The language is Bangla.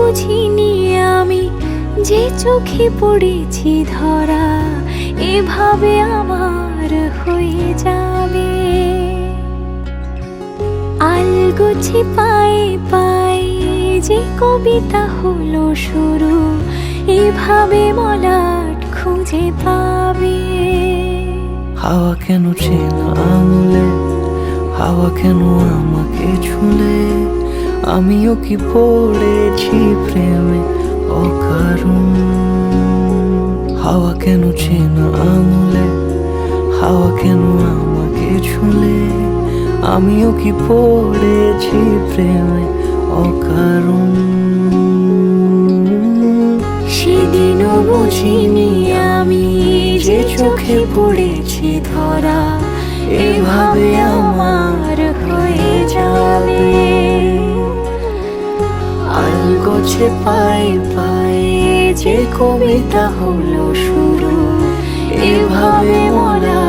বুঝিনি আমি যে চোখে পড়েছি ধরা এভাবে আমার হয়ে যাবে। আলগোছে পায়ে পায়ে যে কবিতা হলো শুরু এভাবে মলাট খুঁজে পাবে। হাওয়া কেন চেনা আঙুলে, হাওয়া কেন আমাকে ছুলে, আমিও কি পড়েছি প্রেমে অকারণ। হাওয়া কেন চেনা আঙুলে, হাওয়া কেন আমাকে ছুলে, আমিও কি পড়েছি প্রেমে অকারণ। সেদিনও বুঝিনি আমি যে চোখে পড়েছি ধরা এভাবে আমার হয়ে যাবে। আলগোছে পায়ে পায়ে যে কবিতা হলো শুরু এভাবে মলা